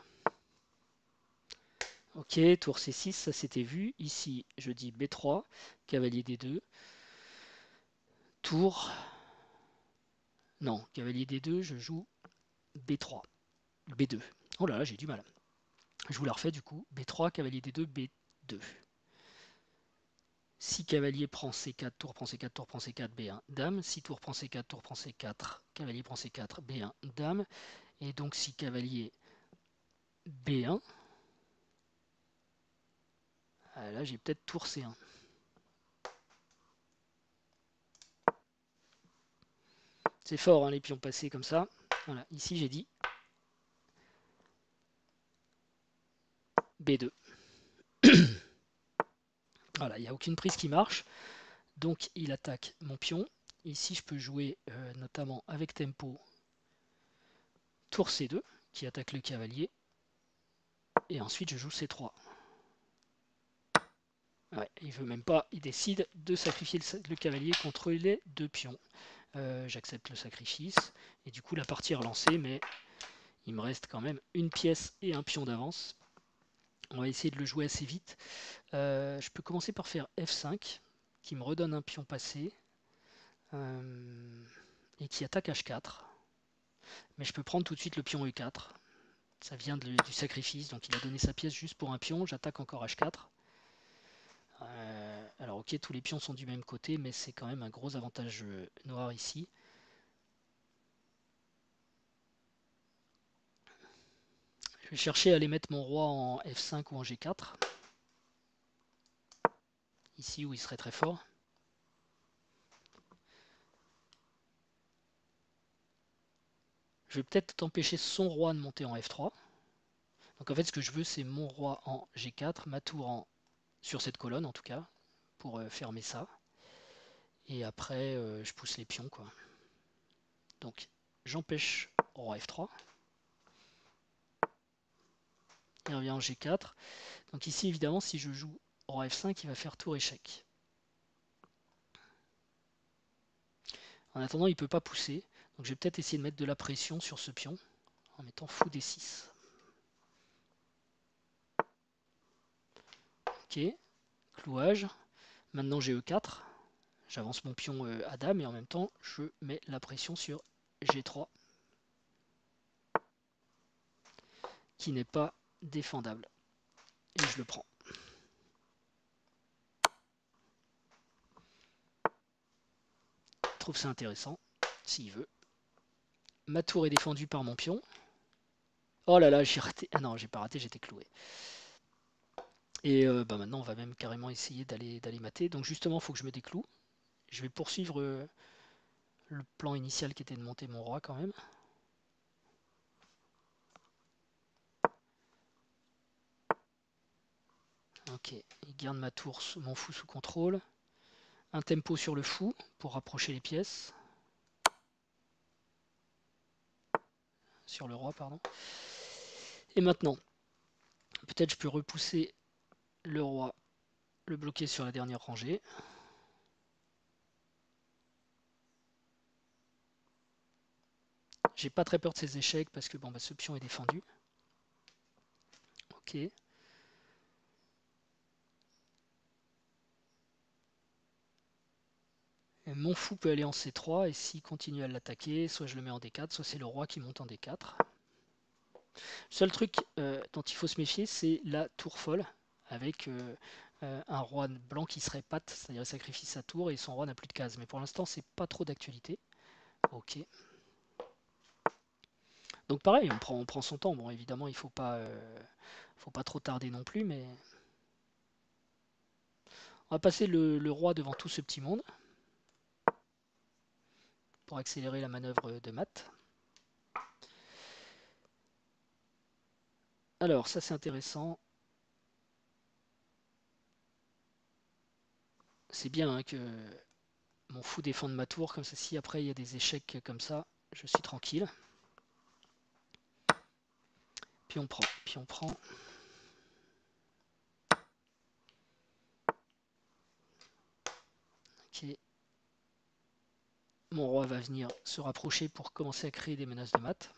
Ok, tour C6, ça s'était vu. Ici, je dis B3, cavalier D2. Tour... Non, cavalier D2, je joue B3. B2. Oh là là, j'ai du mal. Je vous la refais du coup. B3, cavalier D2, B2. Si cavalier prend C4, tour prend C4, tour prend C4, B1, dame. Si tour prend C4, tour prend C4, cavalier prend C4, B1, dame. Et donc si cavalier B1, là j'ai peut-être tour C1. C'est fort, hein, les pions passés comme ça. Voilà, ici j'ai dit B2. Voilà, il n'y a aucune prise qui marche. Donc il attaque mon pion. Ici je peux jouer notamment avec tempo tour C2 qui attaque le cavalier. Et ensuite je joue C3. Ouais, il veut même pas, il décide de sacrifier le cavalier contre les deux pions. J'accepte le sacrifice. Et du coup la partie est relancée, mais il me reste quand même une pièce et un pion d'avance. On va essayer de le jouer assez vite. Je peux commencer par faire F5, qui me redonne un pion passé, et qui attaque H4. Mais je peux prendre tout de suite le pion E4. Ça vient du sacrifice, donc il a donné sa pièce juste pour un pion. J'attaque encore H4. Alors ok, tous les pions sont du même côté, mais c'est quand même un gros avantage noir ici. Je vais chercher à aller mettre mon roi en F5 ou en G4. Ici où il serait très fort. Je vais peut-être empêcher son roi de monter en F3. Donc en fait ce que je veux c'est mon roi en G4, ma tour sur cette colonne en tout cas, pour fermer ça. Et après je pousse les pions quoi. Donc j'empêche roi F3. Il revient en G4. Donc ici évidemment si je joue roi F5 il va faire tour échec. En attendant il ne peut pas pousser. Donc je vais peut-être essayer de mettre de la pression sur ce pion en mettant fou D6. Ok, clouage. Maintenant j'ai E4. J'avance mon pion à dame et en même temps je mets la pression sur G3 qui n'est pas défendable. Et je le prends. Je trouve ça intéressant, s'il veut. Ma tour est défendue par mon pion. Oh là là, j'ai raté. Ah non, j'ai pas raté, j'étais cloué. Et maintenant, on va même carrément essayer d'aller mater. Donc justement, il faut que je me décloue. Je vais poursuivre le plan initial qui était de monter mon roi quand même. Ok, il garde ma tour, mon fou sous contrôle. Un tempo sur le fou pour rapprocher les pièces. Sur le roi, pardon. Et maintenant, peut-être je peux repousser le roi, le bloquer sur la dernière rangée. J'ai pas très peur de ces échecs parce que bon, bah, ce pion est défendu. Ok. Et mon fou peut aller en C3 et s'il continue à l'attaquer, soit je le mets en D4, soit c'est le roi qui monte en D4. Le seul truc dont il faut se méfier, c'est la tour folle avec un roi blanc qui serait patte, c'est-à-dire il sacrifie sa tour et son roi n'a plus de cases. Mais pour l'instant, c'est pas trop d'actualité. Ok. Donc pareil, on prend son temps. Bon, évidemment, il faut pas trop tarder non plus, mais on va passer le roi devant tout ce petit monde pour accélérer la manœuvre de mat. Alors, ça c'est intéressant. C'est bien hein, que mon fou défende ma tour, comme ça si après il y a des échecs comme ça, je suis tranquille. Puis on prend, puis on prend. Ok. Mon roi va venir se rapprocher pour commencer à créer des menaces de mat.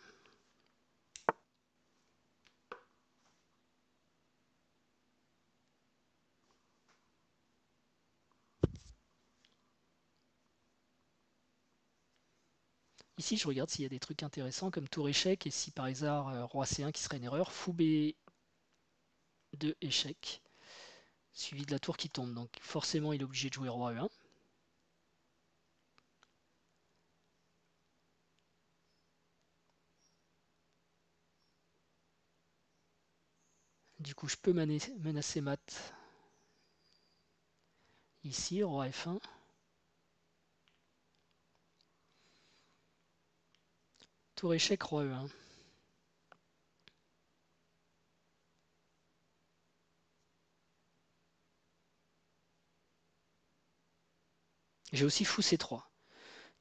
Ici, je regarde s'il y a des trucs intéressants comme tour échec et si par hasard roi C1 qui serait une erreur, fou B2 échec. suivi de la tour qui tombe. Donc forcément, il est obligé de jouer roi E1. Du coup, je peux menacer mat ici, roi F1. Tour échec, roi E1. J'ai aussi fou C3.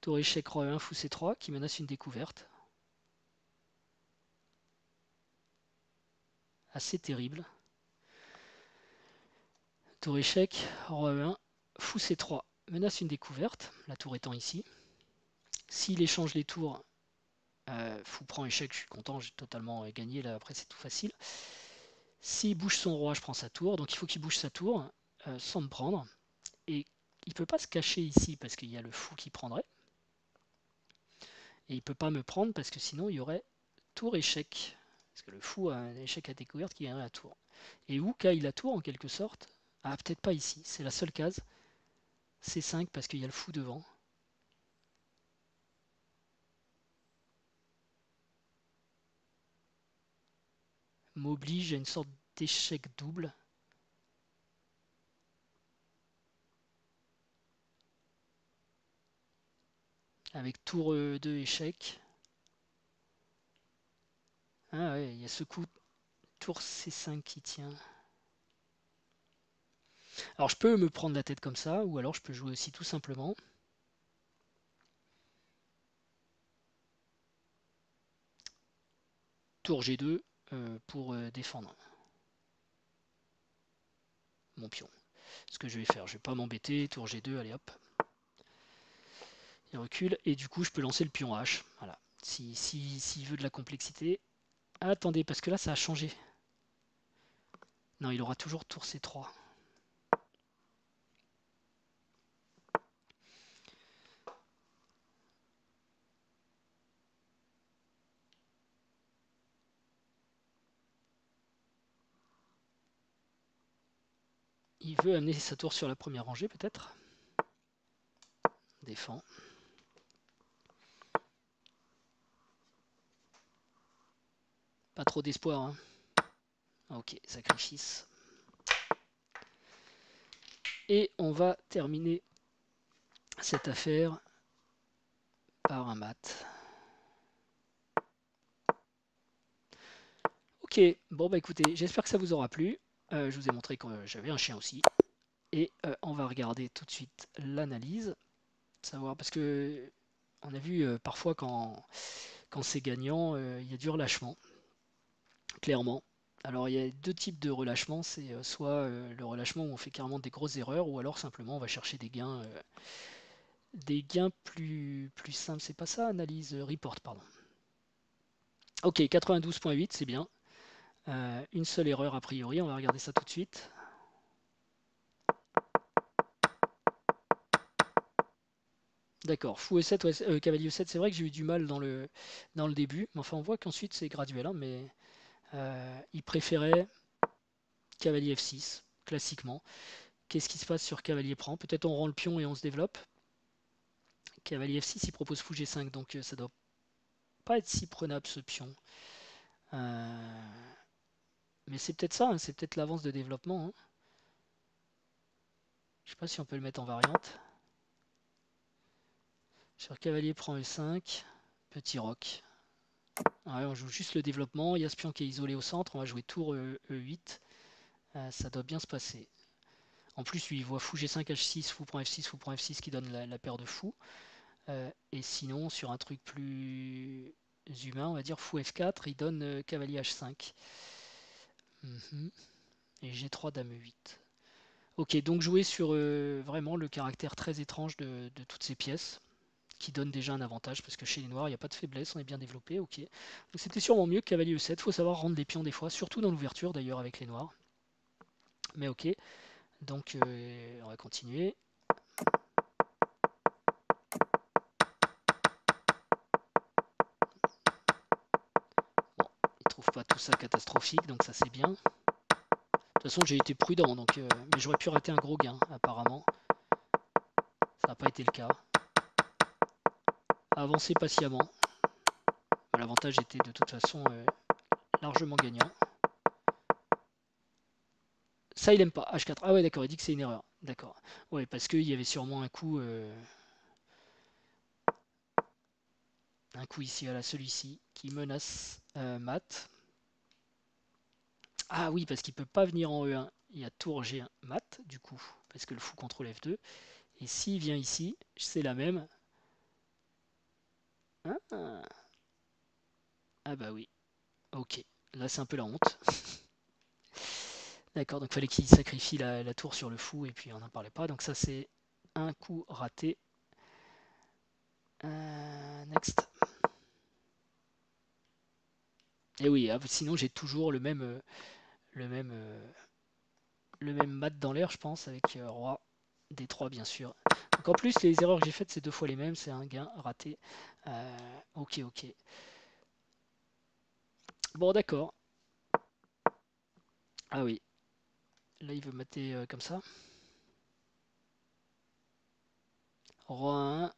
Tour échec, roi E1, fou C3 qui menace une découverte. Assez terrible. Tour échec, roi E1, fou C3 menace une découverte, la tour étant ici. S'il échange les tours, fou prend échec, je suis content, j'ai totalement gagné, là après c'est tout facile. S'il bouge son roi, je prends sa tour, donc il faut qu'il bouge sa tour sans me prendre. Et il ne peut pas se cacher ici parce qu'il y a le fou qui prendrait. Et il ne peut pas me prendre parce que sinon il y aurait tour échec. Parce que le fou a un échec à découverte qui gagnerait la tour. Et où caille la tour en quelque sorte? Ah, peut-être pas ici, c'est la seule case. C5 parce qu'il y a le fou devant. M'oblige à une sorte d'échec double. Avec tour 2 échec. Ah ouais, il y a ce coup tour C5 qui tient. Alors je peux me prendre la tête comme ça, ou alors je peux jouer aussi tout simplement. Tour G2 pour défendre mon pion. Ce que je vais faire, je vais pas m'embêter, tour G2, allez hop. Il recule, et du coup je peux lancer le pion H. Voilà. S'il veut de la complexité. Attendez, parce que là ça a changé. Non, il aura toujours tour C3. Il veut amener sa tour sur la première rangée peut-être. Défend. Pas trop d'espoir. Hein. Ok, sacrifice. Et on va terminer cette affaire par un mat. Ok, bon bah écoutez, j'espère que ça vous aura plu. Je vous ai montré que j'avais un chien aussi. Et on va regarder tout de suite l'analyse. Savoir, parce que on a vu parfois quand c'est gagnant, il y a du relâchement, clairement. Alors il y a deux types de relâchement, c'est soit le relâchement où on fait carrément des grosses erreurs, ou alors simplement on va chercher des gains plus simples. C'est pas ça, analyse report, pardon. Ok, 92.8, c'est bien. Une seule erreur a priori, on va regarder ça tout de suite. D'accord, fou E7, ouais, cavalier E7, c'est vrai que j'ai eu du mal dans le début, mais enfin on voit qu'ensuite c'est graduel, hein, mais il préférait cavalier F6, classiquement. Qu'est-ce qui se passe sur cavalier prend? Peut-être on rend le pion et on se développe. Cavalier F6, il propose fou G5, donc ça doit pas être si prenable ce pion. Mais c'est peut-être ça, hein, c'est peut-être l'avance de développement. Hein. Je sais pas si on peut le mettre en variante. Sur cavalier prend E5, petit roc. Ouais, on joue juste le développement, il y a ce pion qui est isolé au centre, on va jouer tour E8. Ça doit bien se passer. En plus, lui, il voit fou G5, H6, fou prend F6, fou prend F6 qui donne la paire de fous. Et sinon, sur un truc plus humain, on va dire fou F4, il donne cavalier H5. Et G3, dame E8. Ok, donc jouer sur vraiment le caractère très étrange de toutes ces pièces, qui donne déjà un avantage, parce que chez les noirs, il n'y a pas de faiblesse, on est bien développé, ok. Donc c'était sûrement mieux que cavalier E7, il faut savoir rendre les pions des fois, surtout dans l'ouverture d'ailleurs avec les noirs. Mais ok, donc on va continuer. Bon, il trouve pas tout ça catastrophique, donc ça c'est bien. De toute façon, j'ai été prudent, donc, mais j'aurais pu rater un gros gain, apparemment. Ça n'a pas été le cas. Avancer patiemment. L'avantage était de toute façon largement gagnant. Ça, il aime pas. H4. Ah ouais, d'accord, il dit que c'est une erreur. D'accord. Ouais, parce qu'il y avait sûrement un coup ici, voilà, celui-ci, qui menace mat. Ah oui, parce qu'il peut pas venir en E1. Il y a tour G1 mat, du coup, parce que le fou contrôle F2. Et s'il vient ici, c'est la même. Ah, ah bah oui. Ok. Là, c'est un peu la honte. D'accord, donc il fallait qu'il sacrifie la tour sur le fou, et puis on n'en parlait pas. Donc ça, c'est un coup raté. Next. Et oui, sinon j'ai toujours le même mat dans l'air, je pense, avec roi D3 bien sûr. Donc en plus, les erreurs que j'ai faites, c'est 2 fois les mêmes, c'est un gain raté. Ok, ok. Bon, d'accord. Ah oui. Là, il veut mater comme ça. Roi 1.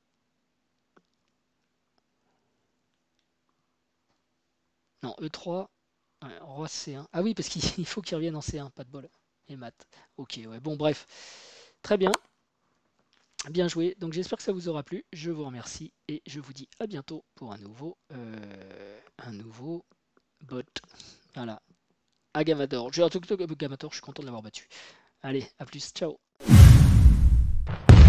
Non, E3. Ouais, roi C1. Ah oui, parce qu'il faut qu'il revienne en C1, pas de bol. Et mat. Ok, ouais. Bon, bref. Très bien. Bien joué. Donc j'espère que ça vous aura plu. Je vous remercie et je vous dis à bientôt pour un nouveau bot. Voilà. À Gavador. Gamator, je suis content de l'avoir battu. Allez, à plus. Ciao.